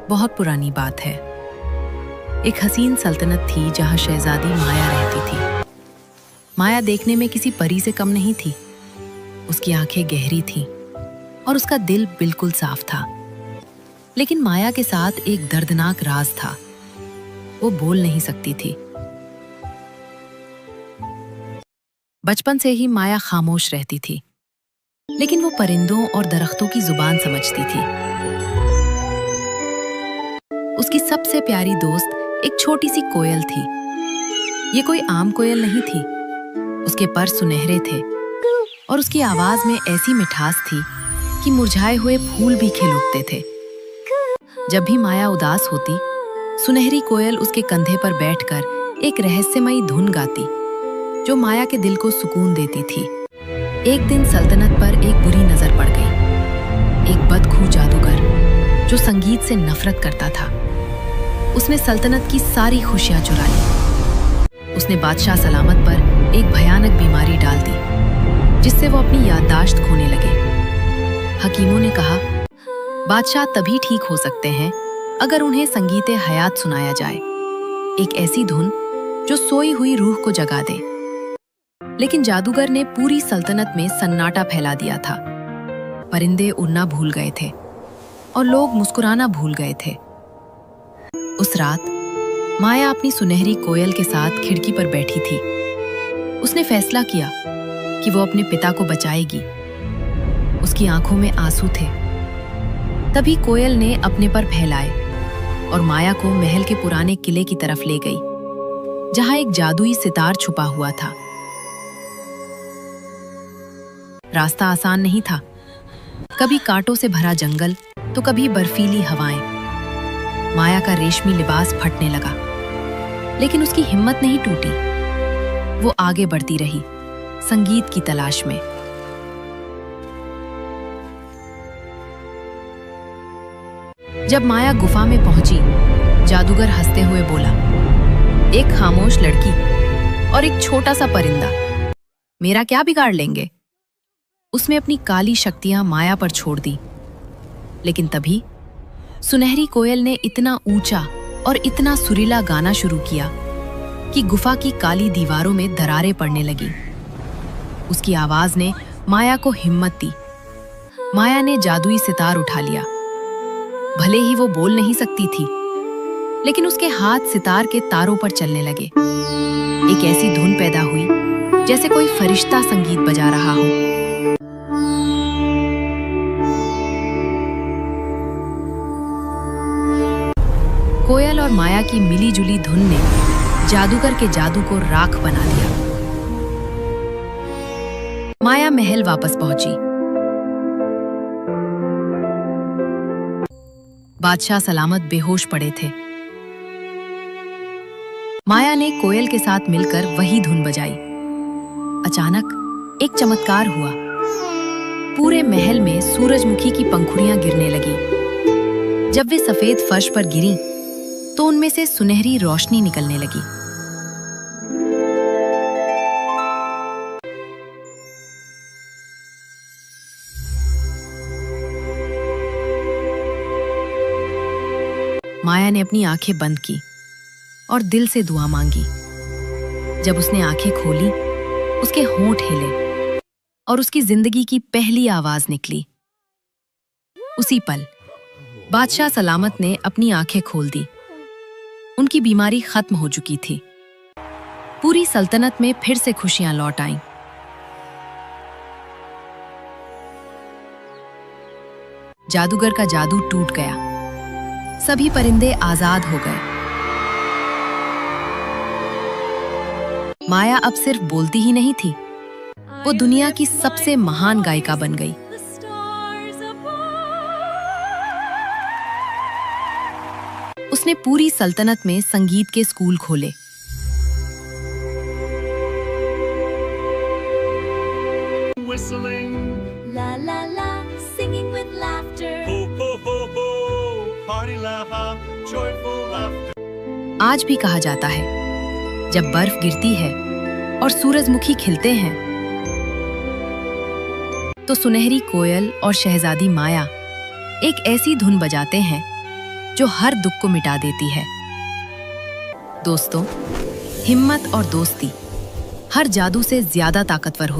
बहुत पुरानी बात है। एक हसीन सल्तनत थी जहां शहजादी माया रहती थी। माया देखने में किसी परी से कम नहीं थी। उसकी आंखें गहरी थीं और उसका दिल बिल्कुल साफ था। लेकिन माया के साथ एक दर्दनाक राज था। वो बोल नहीं सकती थी। बचपन से ही माया खामोश रहती थी, लेकिन वो परिंदों और दरख्तों की जुबान समझती थी। उसकी सबसे प्यारी दोस्त एक छोटी सी कोयल थी। ये कोई आम कोयल नहीं थी। उसके पर सुनहरे थे और उसकी आवाज में ऐसी मिठास थी कि मुरझाए हुए फूल भी खिल उठते थे। जब भी माया उदास होती, सुनहरी कोयल उसके कंधे पर बैठकर एक रहस्यमयी धुन गाती, जो माया के दिल को सुकून देती थी। एक दिन सल्तनत पर एक बुरी नजर पड़ गई। एक बदखू जादूगर जो संगीत से नफरत करता था, उसने सल्तनत की सारी खुशियां चुरा ली। उसने बादशाह सलामत पर एक भयानक बीमारी डाल दी, जिससे वो अपनी याददाश्त खोने लगे। हकीमों ने कहा, बादशाह तभी ठीक हो सकते हैं अगर उन्हें संगीत हयात सुनाया जाए, एक ऐसी धुन जो सोई हुई रूह को जगा दे। लेकिन जादूगर ने पूरी सल्तनत में सन्नाटा फैला दिया था। परिंदे उड़ना भूल गए थे और लोग मुस्कुराना भूल गए थे। उस रात माया अपनी सुनहरी कोयल के साथ खिड़की पर बैठी थी। उसने फैसला किया कि वो अपने पिता को बचाएगी। उसकी आंखों में आंसू थे। तभी कोयल ने अपने पर फैलाए और माया को महल के पुराने किले की तरफ ले गई, जहां एक जादुई सितार छुपा हुआ था। रास्ता आसान नहीं था। कभी कांटों से भरा जंगल, तो कभी बर्फीली हवाएं। माया का रेशमी लिबास फटने लगा, लेकिन उसकी हिम्मत नहीं टूटी। वो आगे बढ़ती रही, संगीत की तलाश में। जब माया गुफा में पहुंची, जादूगर हंसते हुए बोला, एक खामोश लड़की और एक छोटा सा परिंदा मेरा क्या बिगाड़ लेंगे। उसने अपनी काली शक्तियां माया पर छोड़ दी। लेकिन तभी सुनहरी कोयल ने इतना ऊंचा और इतना सुरीला गाना शुरू किया कि गुफा की काली दीवारों में दरारें पड़ने लगी। उसकी आवाज ने माया को हिम्मत दी। माया ने जादुई सितार उठा लिया। भले ही वो बोल नहीं सकती थी, लेकिन उसके हाथ सितार के तारों पर चलने लगे। एक ऐसी धुन पैदा हुई जैसे कोई फरिश्ता संगीत बजा रहा हो। कोयल और माया की मिली-जुली धुन ने जादूगर के जादू को राख बना दिया। माया महल वापस पहुंची। बादशाह सलामत बेहोश पड़े थे। माया ने कोयल के साथ मिलकर वही धुन बजाई। अचानक एक चमत्कार हुआ। पूरे महल में सूरजमुखी की पंखुड़ियां गिरने लगी। जब वे सफेद फर्श पर गिरीं, तो उनमें से सुनहरी रोशनी निकलने लगी। माया ने अपनी आंखें बंद की और दिल से दुआ मांगी। जब उसने आंखें खोली, उसके होंठ हिले और उसकी जिंदगी की पहली आवाज निकली। उसी पल बादशाह सलामत ने अपनी आंखें खोल दी। उनकी बीमारी खत्म हो चुकी थी। पूरी सल्तनत में फिर से खुशियां लौट आईं। जादूगर का जादू टूट गया। सभी परिंदे आजाद हो गए। माया अब सिर्फ बोलती ही नहीं थी, वो दुनिया की सबसे महान गायिका बन गई। उसने पूरी सल्तनत में संगीत के स्कूल खोले। La la la, singing with laughter. Ho ho ho ho, party la ha, joyful laughter. आज भी कहा जाता है, जब बर्फ गिरती है और सूरजमुखी खिलते हैं, तो सुनहरी कोयल और शहजादी माया एक ऐसी धुन बजाते हैं जो हर दुख को मिटा देती है। दोस्तों, हिम्मत और दोस्ती हर जादू से ज्यादा ताकतवर होती है।